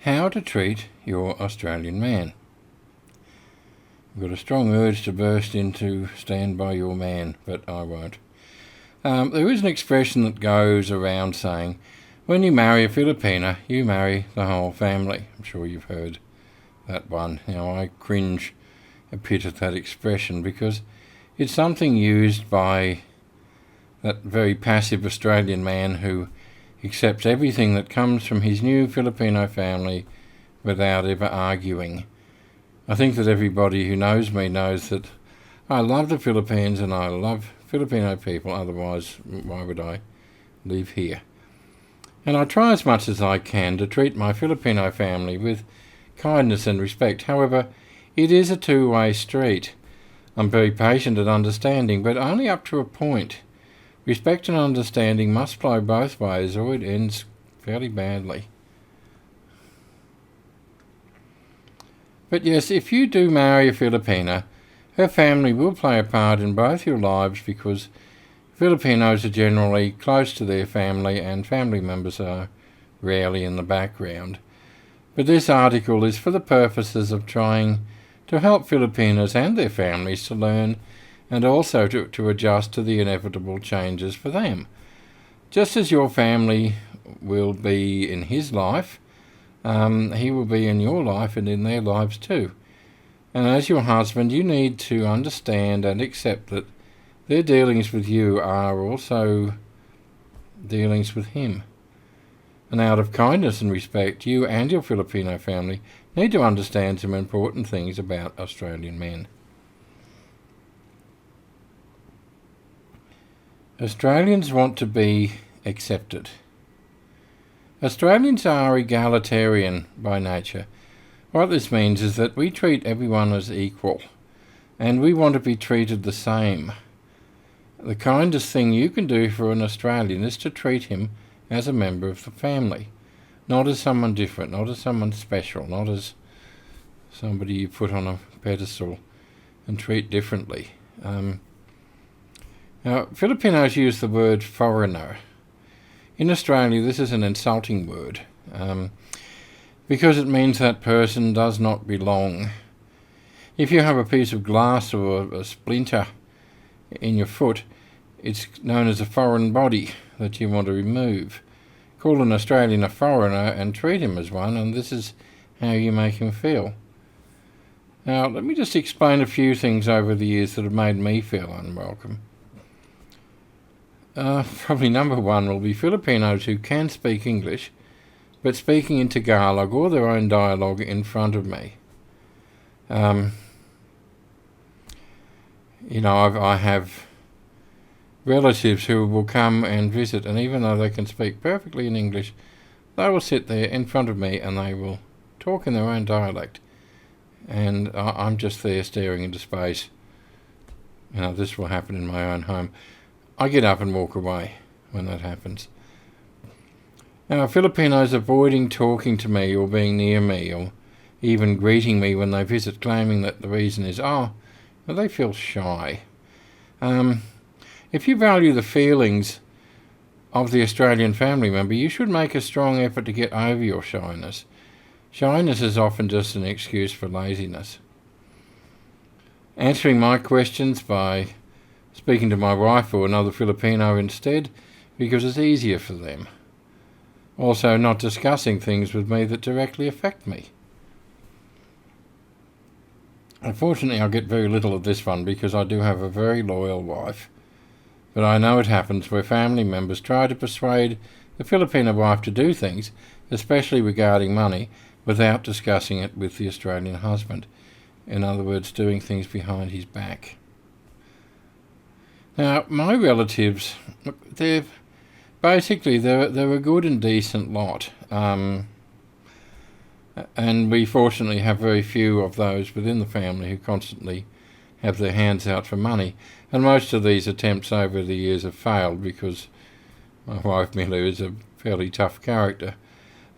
How to treat your Australian man. I've got a strong urge to burst into stand by your man, but I won't. There is an expression that goes around saying, when you marry a Filipina, you marry the whole family. I'm sure you've heard that one. Now, I cringe a bit at that expression because it's something used by that very passive Australian man who accepts everything that comes from his new Filipino family without ever arguing. I think that everybody who knows me knows that I love the Philippines and I love Filipino people, otherwise why would I live here? And I try as much as I can to treat my Filipino family with kindness and respect. However, it is a two-way street. I'm very patient and understanding, but only up to a point. Respect and understanding must flow both ways or it ends fairly badly. But yes, if you do marry a Filipina, her family will play a part in both your lives because Filipinos are generally close to their family and family members are rarely in the background. But this article is for the purposes of trying to help Filipinos and their families to learn and also to adjust to the inevitable changes for them. Just as your family will be in his life, he will be in your life and in their lives too. And as your husband, you need to understand and accept that their dealings with you are also dealings with him. And out of kindness and respect, you and your Filipino family need to understand some important things about Australian men. Australians want to be accepted. Australians are egalitarian by nature. What this means is that we treat everyone as equal, and we want to be treated the same. The kindest thing you can do for an Australian is to treat him as a member of the family, not as someone different, not as someone special, not as somebody you put on a pedestal and treat differently. Now, Filipinos use the word foreigner. In Australia, this is an insulting word because it means that person does not belong. If you have a piece of glass or a splinter in your foot, it's known as a foreign body that you want to remove. Call an Australian a foreigner and treat him as one, and this is how you make him feel. Now, let me just explain a few things over the years that have made me feel unwelcome. Probably number one will be Filipinos who can speak English, but speaking in Tagalog or their own dialogue in front of me. I have relatives who will come and visit, and even though they can speak perfectly in English, they will sit there in front of me and they will talk in their own dialect. And I'm just there staring into space. This will happen in my own home. I get up and walk away when that happens. Now, Filipinos avoiding talking to me or being near me or even greeting me when they visit, claiming that the reason is, they feel shy. If you value the feelings of the Australian family member, you should make a strong effort to get over your shyness. Shyness is often just an excuse for laziness. Answering my questions by speaking to my wife or another Filipino instead, because it's easier for them. Also, not discussing things with me that directly affect me. Unfortunately, I get very little of this one because I do have a very loyal wife. But I know it happens where family members try to persuade the Filipino wife to do things, especially regarding money, without discussing it with the Australian husband. In other words, doing things behind his back. Now, my relatives, they're a good and decent lot. And we fortunately have very few of those within the family who constantly have their hands out for money. And most of these attempts over the years have failed because my wife Mila is a fairly tough character.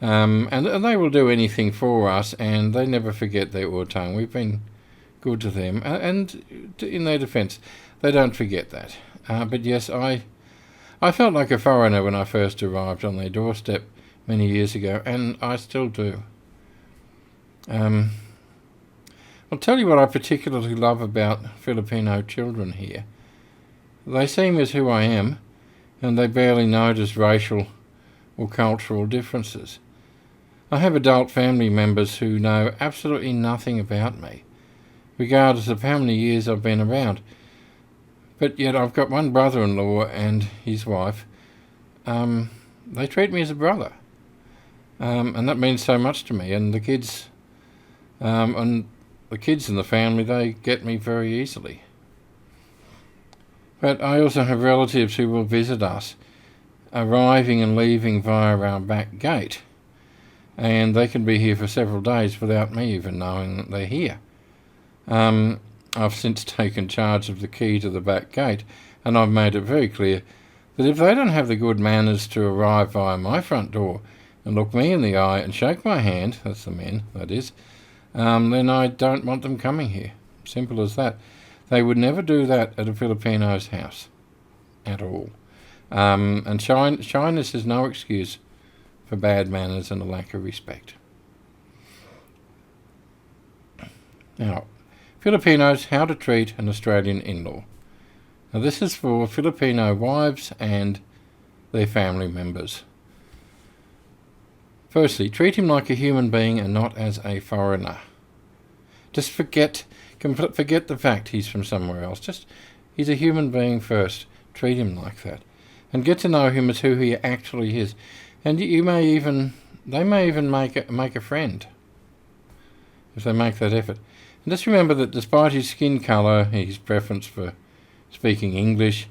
And they will do anything for us and they never forget their tongue. We've been good to them. And in their defence, they don't forget that. But yes, I felt like a foreigner when I first arrived on their doorstep many years ago, and I still do. I'll tell you what I particularly love about Filipino children here. They see me as who I am, and they barely notice racial or cultural differences. I have adult family members who know absolutely nothing about me, regardless of how many years I've been around. But yet I've got one brother-in-law and his wife. They treat me as a brother. And that means so much to me. And the kids in the family, they get me very easily. But I also have relatives who will visit us, arriving and leaving via our back gate. And they can be here for several days without me even knowing that they're here. I've since taken charge of the key to the back gate, and I've made it very clear that if they don't have the good manners to arrive via my front door and look me in the eye and shake my hand, that's the men, that is, then I don't want them coming here. Simple as that. They would never do that at a Filipino's house, at all. And shyness is no excuse for bad manners and a lack of respect. Now, Filipinos, how to treat an Australian in-law. Now this is for Filipino wives and their family members. Firstly, treat him like a human being and not as a foreigner. Just forget the fact he's from somewhere else. He's a human being first. Treat him like that. And get to know him as who he actually is. And they may even make a friend if they make that effort. And just remember that despite his skin colour, his preference for speaking English,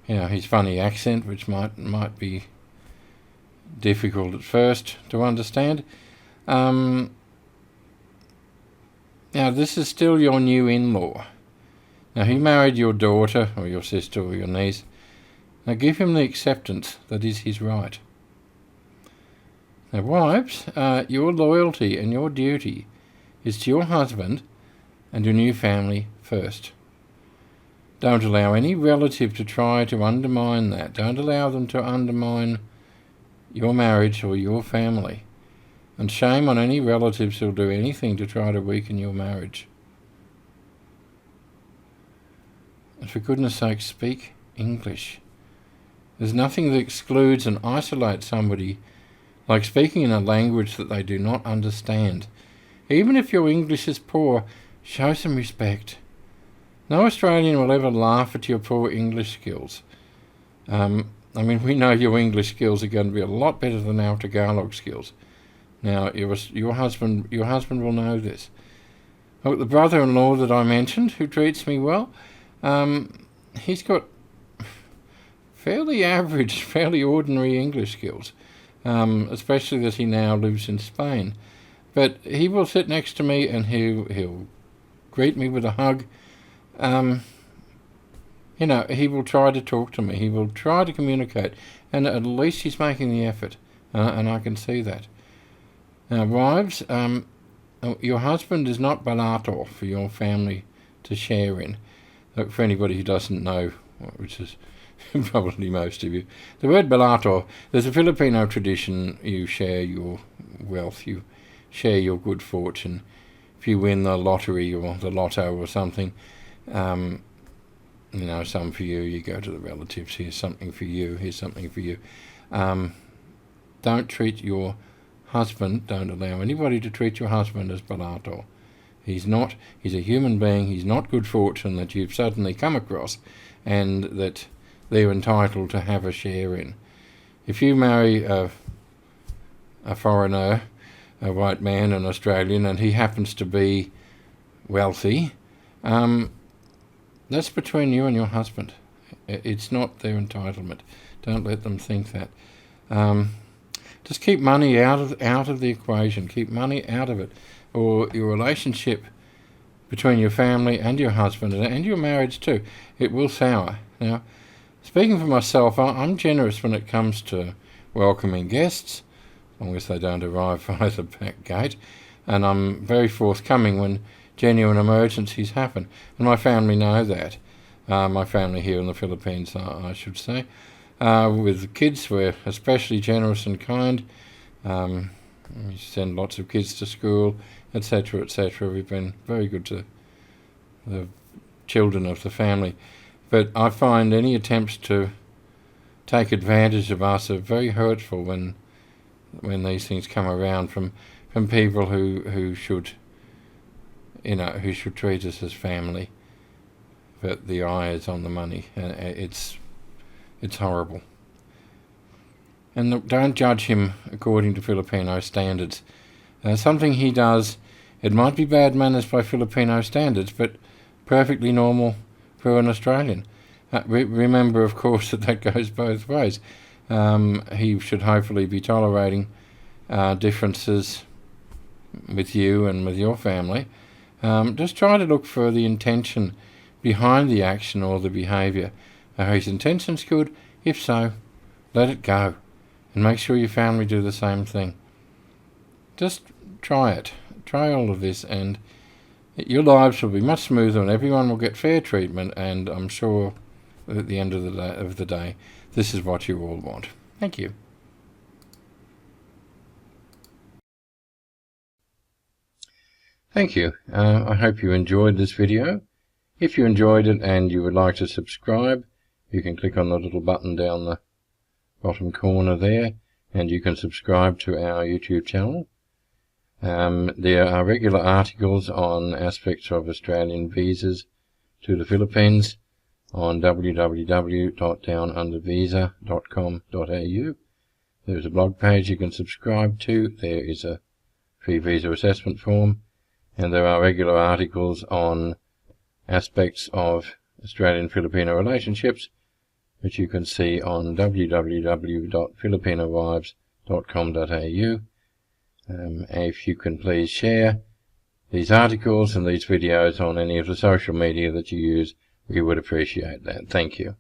his funny accent, which might be difficult at first to understand, now this is still your new in-law. Now he married your daughter or your sister or your niece. Now give him the acceptance that is his right. Now wives, your loyalty and your duty is to your husband and your new family first. Don't allow any relative to try to undermine that. Don't allow them to undermine your marriage or your family. And shame on any relatives who'll do anything to try to weaken your marriage. And for goodness sake, speak English. There's nothing that excludes and isolates somebody like speaking in a language that they do not understand. Even if your English is poor, show some respect. No Australian will ever laugh at your poor English skills. We know your English skills are going to be a lot better than our Tagalog skills. Now, your husband will know this. Oh, the brother-in-law that I mentioned, who treats me well, he's got fairly average, fairly ordinary English skills, especially that he now lives in Spain. But he will sit next to me and he'll greet me with a hug. He will try to talk to me. He will try to communicate, and at least he's making the effort, and I can see that. Now, wives, your husband is not balato for your family to share in. Look, for anybody who doesn't know, which is probably most of you, the word balato, there's a Filipino tradition. You share your wealth, you share your good fortune. If you win the lottery or the lotto or something, some for you, you go to the relatives, here's something for you, here's something for you. Don't treat your husband, don't allow anybody to treat your husband as balato. He's a human being, he's not good fortune that you've suddenly come across and that they're entitled to have a share in. If you marry a foreigner, a white man, an Australian, and he happens to be wealthy, that's between you and your husband. It's not their entitlement. Don't let them think that. Just keep money out of the equation. Keep money out of it, or your relationship between your family and your husband and your marriage too, it will sour. Now, speaking for myself, I'm generous when it comes to welcoming guests, as long as they don't arrive via the back gate, and I'm very forthcoming when genuine emergencies happen, and my family know that. My family here in the Philippines, I should say. With kids, we're especially generous and kind. We send lots of kids to school, etc., etc. We've been very good to the children of the family. But I find any attempts to take advantage of us are very hurtful when these things come around from people who should treat us as family. But the eye is on the money, and it's horrible. And don't judge him according to Filipino standards. Something he does, it might be bad manners by Filipino standards, but perfectly normal for an Australian. Remember, of course, that goes both ways. He should hopefully be tolerating differences with you and with your family. Just try to look for the intention behind the action or the behaviour. Are his intentions good? If so, let it go. And make sure your family do the same thing. Just try it. Try all of this, and your lives will be much smoother, and everyone will get fair treatment, and I'm sure at the end of the day, this is what you all want. Thank you. Thank you. I hope you enjoyed this video. If you enjoyed it and you would like to subscribe, you can click on the little button down the bottom corner there, and you can subscribe to our YouTube channel. There are regular articles on aspects of Australian visas to the Philippines on www.downundervisa.com.au. There's a blog page you can subscribe to. There is a free visa assessment form, and there are regular articles on aspects of Australian Filipino relationships, which you can see on www.filipinowives.com.au. If you can please share these articles and these videos on any of the social media that you use, we would appreciate that. Thank you.